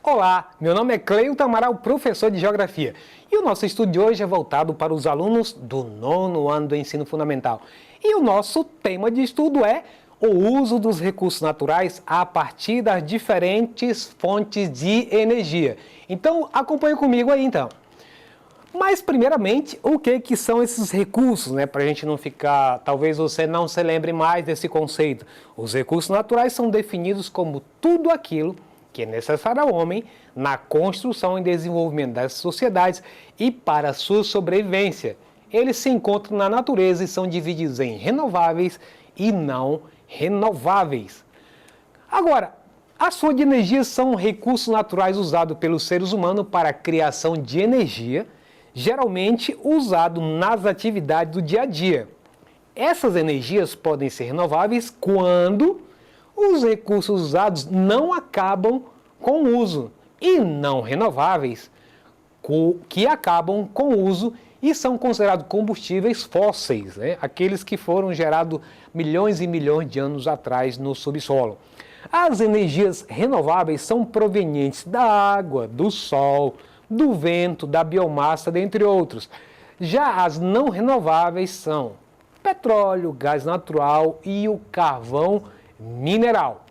Olá, meu nome é Cleilton Amaral, professor de Geografia. E o nosso estudo de hoje é voltado para os alunos do 9º ano do ensino fundamental. E o nosso tema de estudo é o uso dos recursos naturais a partir das diferentes fontes de energia. Então, acompanhe comigo aí então. Mas, primeiramente, o que são esses recursos, né? Para a gente não ficar, talvez você não se lembre mais desse conceito. Os recursos naturais são definidos como tudo aquilo que é necessário ao homem na construção e desenvolvimento das sociedades e para a sua sobrevivência. Eles se encontram na natureza e são divididos em renováveis e não renováveis. Agora, as fontes de energia são recursos naturais usados pelos seres humanos para a criação de energia, geralmente usado nas atividades do dia a dia. Essas energias podem ser renováveis quando os recursos usados não acabam com o uso e não renováveis que acabam com o uso e são considerados combustíveis fósseis, né? Aqueles que foram gerados milhões e milhões de anos atrás no subsolo. As energias renováveis são provenientes da água, do sol, do vento, da biomassa, dentre outros. Já as não renováveis são petróleo, gás natural e o carvão mineral.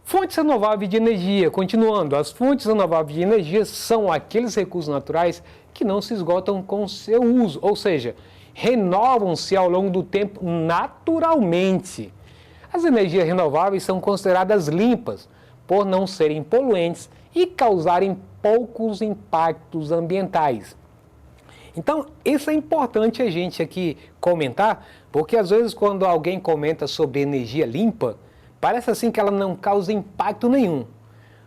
Fontes renováveis de energia. Continuando, as fontes renováveis de energia são aqueles recursos naturais que não se esgotam com seu uso, ou seja, renovam-se ao longo do tempo naturalmente. As energias renováveis são consideradas limpas por não serem poluentes e causarem poucos impactos ambientais. Então, isso é importante a gente aqui comentar, porque às vezes quando alguém comenta sobre energia limpa, parece assim que ela não causa impacto nenhum.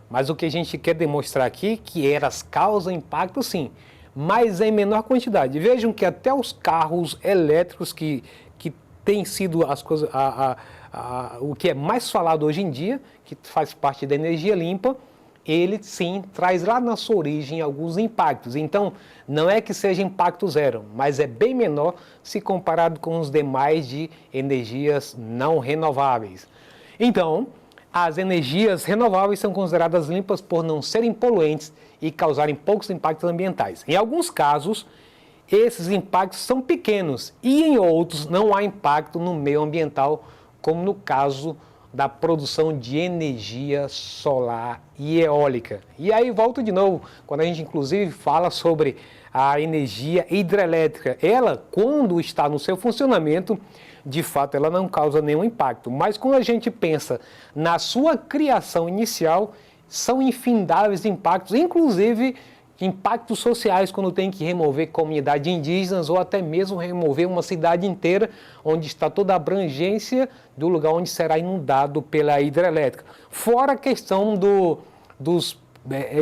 Mas o que a gente quer demonstrar aqui é que elas causam impacto sim, mas em menor quantidade. Vejam que até os carros elétricos que têm sido as coisas, o que é mais falado hoje em dia, que faz parte da energia limpa, ele sim traz lá na sua origem alguns impactos. Então, não é que seja impacto zero, mas é bem menor se comparado com os demais de energias não renováveis. Então, as energias renováveis são consideradas limpas por não serem poluentes e causarem poucos impactos ambientais. Em alguns casos, esses impactos são pequenos e em outros não há impacto no meio ambiental, como no caso da produção de energia solar e eólica. E aí volto de novo, quando a gente inclusive fala sobre a energia hidrelétrica. Ela, quando está no seu funcionamento, de fato ela não causa nenhum impacto. Mas quando a gente pensa na sua criação inicial, são infindáveis impactos, inclusive impactos sociais, quando tem que remover comunidades indígenas ou até mesmo remover uma cidade inteira, onde está toda a abrangência do lugar onde será inundado pela hidrelétrica. Fora a questão dos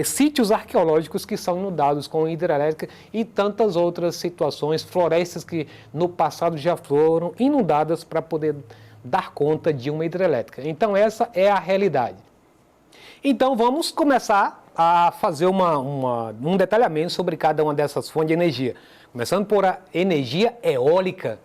sítios arqueológicos que são inundados com hidrelétrica e tantas outras situações, florestas que no passado já foram inundadas para poder dar conta de uma hidrelétrica. Então essa é a realidade. Então vamos começar a fazer um detalhamento sobre cada uma dessas fontes de energia. Começando por a energia eólica.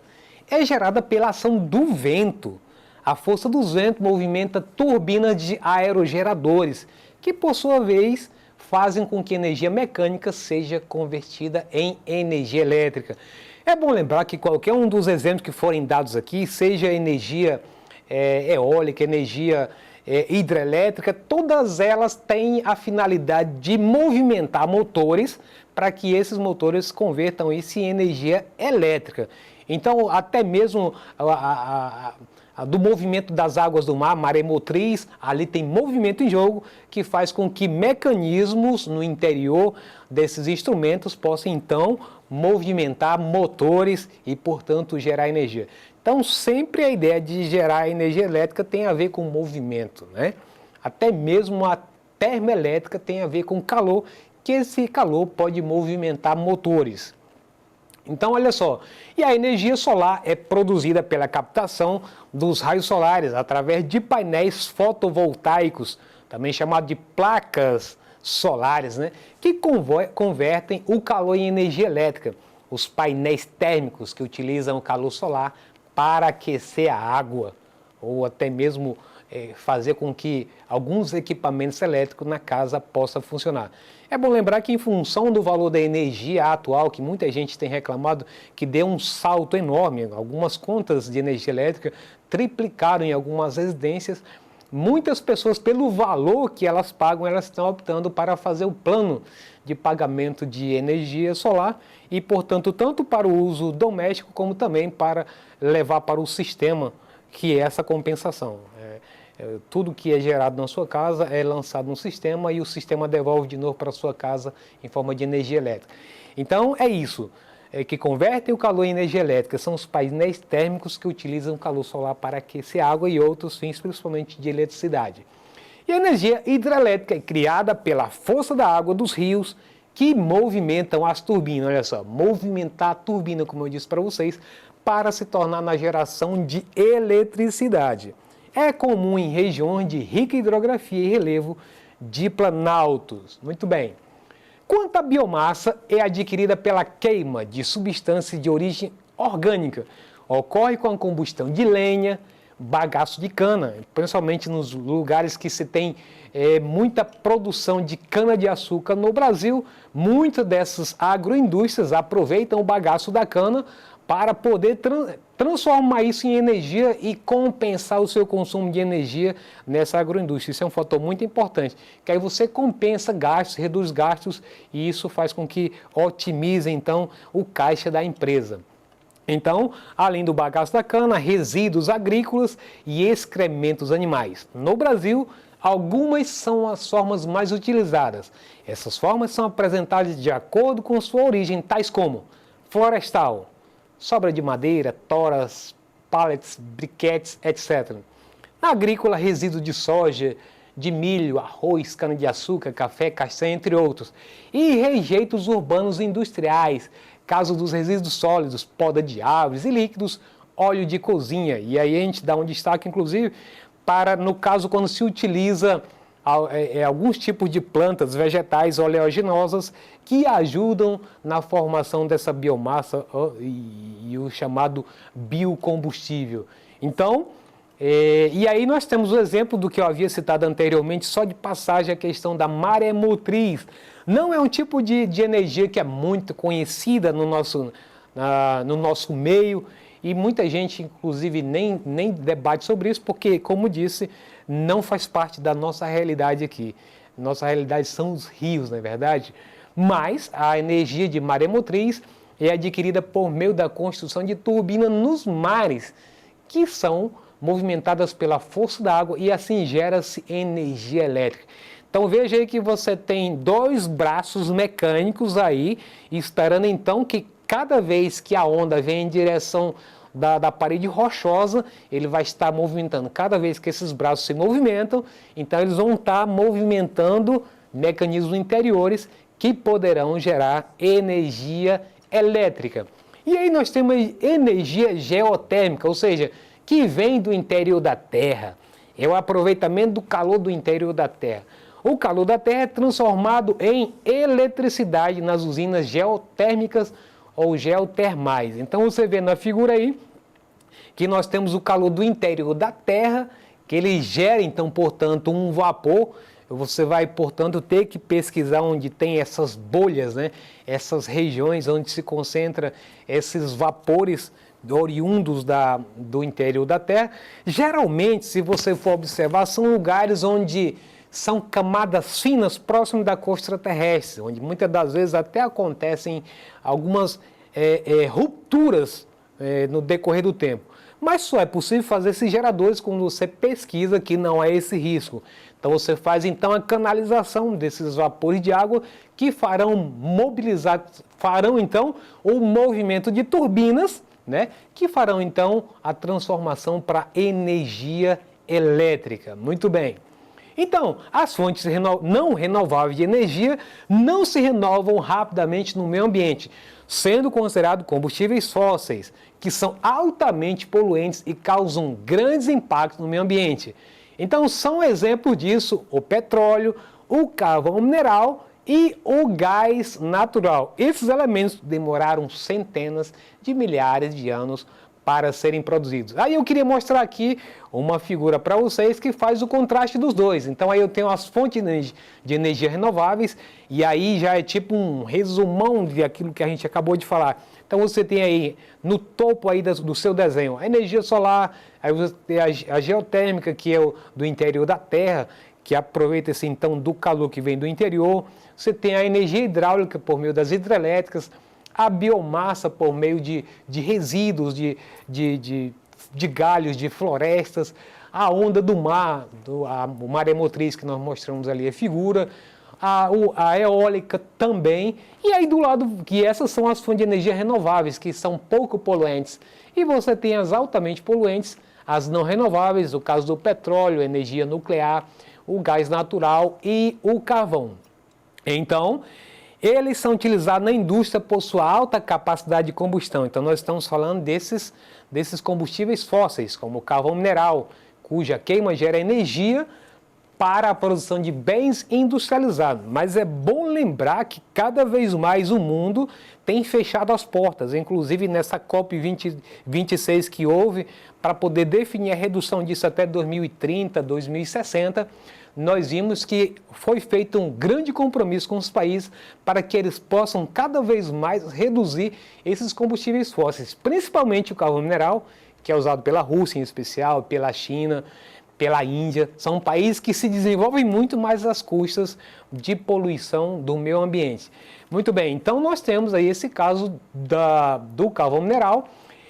É gerada pela ação do vento. A força dos ventos movimenta turbinas de aerogeradores, que por sua vez fazem com que a energia mecânica seja convertida em energia elétrica. É bom lembrar que qualquer um dos exemplos que forem dados aqui, seja energia eólica, energia hidrelétrica, todas elas têm a finalidade de movimentar motores para que esses motores convertam isso em energia elétrica. Então, até mesmo do movimento das águas do mar, maremotriz, ali tem movimento em jogo que faz com que mecanismos no interior desses instrumentos possam, então, movimentar motores e, portanto, gerar energia. Então, sempre a ideia de gerar energia elétrica tem a ver com movimento, né? Até mesmo a termoelétrica tem a ver com calor, que esse calor pode movimentar motores. Então, olha só, e a energia solar é produzida pela captação dos raios solares através de painéis fotovoltaicos, também chamado de placas solares, né? Que convertem o calor em energia elétrica. Os painéis térmicos que utilizam o calor solar para aquecer a água. ou até mesmo fazer com que alguns equipamentos elétricos na casa possam funcionar. É bom lembrar que em função do valor da energia atual, que muita gente tem reclamado que deu um salto enorme, algumas contas de energia elétrica triplicaram em algumas residências, muitas pessoas, pelo valor que elas pagam, elas estão optando para fazer o plano de pagamento de energia solar e, portanto, tanto para o uso doméstico como também para levar para o sistema, que é essa compensação. Tudo que é gerado na sua casa é lançado no sistema e o sistema devolve de novo para a sua casa em forma de energia elétrica. Então, é isso. Que convertem o calor em energia elétrica são os painéis térmicos que utilizam calor solar para aquecer água e outros fins, principalmente de eletricidade. E a energia hidrelétrica é criada pela força da água dos rios que movimentam as turbinas. Olha só, movimentar a turbina, como eu disse para vocês, para se tornar na geração de eletricidade. É comum em regiões de rica hidrografia e relevo de planaltos. Muito bem. Quanta biomassa é adquirida pela queima de substâncias de origem orgânica? Ocorre com a combustão de lenha, bagaço de cana, principalmente nos lugares que se tem muita produção de cana-de-açúcar no Brasil. Muitas dessas agroindústrias aproveitam o bagaço da cana para poder transformar isso em energia e compensar o seu consumo de energia nessa agroindústria. Isso é um fator muito importante, que aí você compensa gastos, reduz gastos e isso faz com que otimize, então, o caixa da empresa. Então, além do bagaço da cana, resíduos agrícolas e excrementos animais. No Brasil, algumas são as formas mais utilizadas. Essas formas são apresentadas de acordo com sua origem, tais como florestal, sobra de madeira, toras, pallets, briquetes, etc. Na agrícola, resíduo de soja, de milho, arroz, cana-de-açúcar, café, castanha, entre outros. E rejeitos urbanos e industriais, caso dos resíduos sólidos, poda de árvores e líquidos, óleo de cozinha. E aí a gente dá um destaque, inclusive, para, no caso, quando se utiliza alguns tipos de plantas vegetais oleaginosas que ajudam na formação dessa biomassa e o chamado biocombustível. Então, e aí nós temos o exemplo do que eu havia citado anteriormente, só de passagem, a questão da maremotriz. Não é um tipo de energia que é muito conhecida no nosso meio e muita gente, inclusive, nem debate sobre isso, porque, como disse, não faz parte da nossa realidade aqui. Nossa realidade são os rios, não é verdade? Mas a energia de maremotriz é adquirida por meio da construção de turbinas nos mares, que são movimentadas pela força da água e assim gera-se energia elétrica. Então veja aí que você tem dois braços mecânicos aí, esperando então que cada vez que a onda vem em direção da parede rochosa, ele vai estar movimentando. Cada vez que esses braços se movimentam, então eles vão estar movimentando mecanismos interiores que poderão gerar energia elétrica. E aí nós temos energia geotérmica, ou seja, que vem do interior da Terra. É o aproveitamento do calor do interior da Terra. O calor da Terra é transformado em eletricidade nas usinas geotérmicas ou geotermais. Então você vê na figura aí que nós temos o calor do interior da Terra, que ele gera então, portanto, um vapor. Você vai, portanto, ter que pesquisar onde tem essas bolhas, né? Essas regiões onde se concentra esses vapores oriundos do interior da Terra. Geralmente, se você for observar, são lugares onde são camadas finas próximas da crosta terrestre, onde muitas das vezes até acontecem algumas rupturas no decorrer do tempo. Mas só é possível fazer esses geradores quando você pesquisa que não há esse risco. Então você faz então a canalização desses vapores de água que farão então o movimento de turbinas, né, que farão então a transformação para energia elétrica. Muito bem. Então, as fontes não renováveis de energia não se renovam rapidamente no meio ambiente, sendo considerados combustíveis fósseis, que são altamente poluentes e causam grandes impactos no meio ambiente. Então, são exemplos disso o petróleo, o carvão mineral e o gás natural. Esses elementos demoraram centenas de milhares de anos para serem produzidos. Aí eu queria mostrar aqui uma figura para vocês que faz o contraste dos dois. Então aí eu tenho as fontes de energia renováveis e aí já é tipo um resumão de aquilo que a gente acabou de falar. Então você tem aí no topo aí do seu desenho a energia solar, aí você tem a geotérmica, que é do interior da Terra, que aproveita-se então do calor que vem do interior. Você tem a energia hidráulica por meio das hidrelétricas, a biomassa por meio de resíduos, de galhos, de florestas, a onda do mar, o maremotriz que nós mostramos ali a figura, a eólica também, e aí do lado, que essas são as fontes de energia renováveis, que são pouco poluentes, e você tem as altamente poluentes, as não renováveis, o caso do petróleo, energia nuclear, o gás natural e o carvão. Então, eles são utilizados na indústria por sua alta capacidade de combustão. Então, nós estamos falando desses combustíveis fósseis, como o carvão mineral, cuja queima gera energia para a produção de bens industrializados. Mas é bom lembrar que cada vez mais o mundo tem fechado as portas, inclusive nessa COP26 que houve, para poder definir a redução disso até 2030, 2060, nós vimos que foi feito um grande compromisso com os países para que eles possam cada vez mais reduzir esses combustíveis fósseis, principalmente o carvão mineral, que é usado pela Rússia em especial, pela China, pela Índia. São países que se desenvolvem muito mais às custas de poluição do meio ambiente. Muito bem, então nós temos aí esse caso do carvão mineral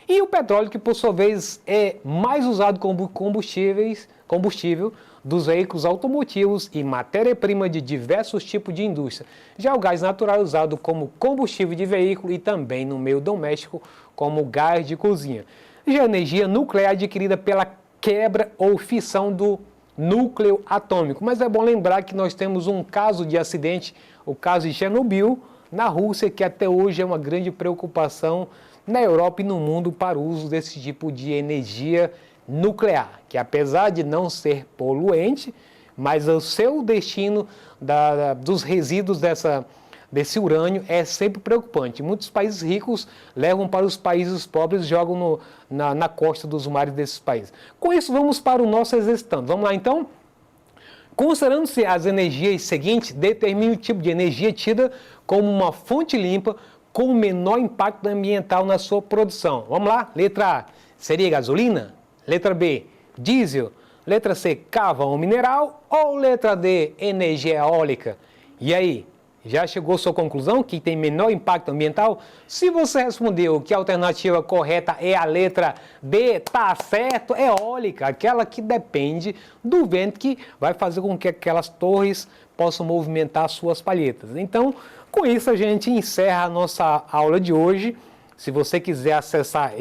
e o petróleo, que por sua vez é mais usado como combustível dos veículos automotivos e matéria-prima de diversos tipos de indústria. Já o gás natural é usado como combustível de veículo e também no meio doméstico como gás de cozinha. Já a energia nuclear é adquirida pela quebra ou fissão do núcleo atômico. Mas é bom lembrar que nós temos um caso de acidente, o caso de Chernobyl, na Rússia, que até hoje é uma grande preocupação na Europa e no mundo para o uso desse tipo de energia nuclear, que apesar de não ser poluente, mas o seu destino dos resíduos desse urânio é sempre preocupante. Muitos países ricos levam para os países pobres e jogam na costa dos mares desses países. Com isso, vamos para o nosso exercitando. Vamos lá, então? Considerando-se as energias seguintes, determine o tipo de energia tida como uma fonte limpa com o menor impacto ambiental na sua produção. Vamos lá? Letra A seria gasolina? Letra B, diesel? Letra C, carvão mineral? Ou letra D, energia eólica? E aí? Já chegou à sua conclusão que tem menor impacto ambiental? Se você respondeu que a alternativa correta é a letra D, tá certo, é eólica, aquela que depende do vento que vai fazer com que aquelas torres possam movimentar suas palhetas. Então, com isso a gente encerra a nossa aula de hoje. Se você quiser acessar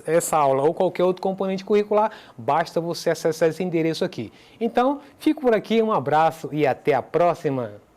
essa aula ou qualquer outro componente curricular, basta você acessar esse endereço aqui. Então, fico por aqui, um abraço e até a próxima!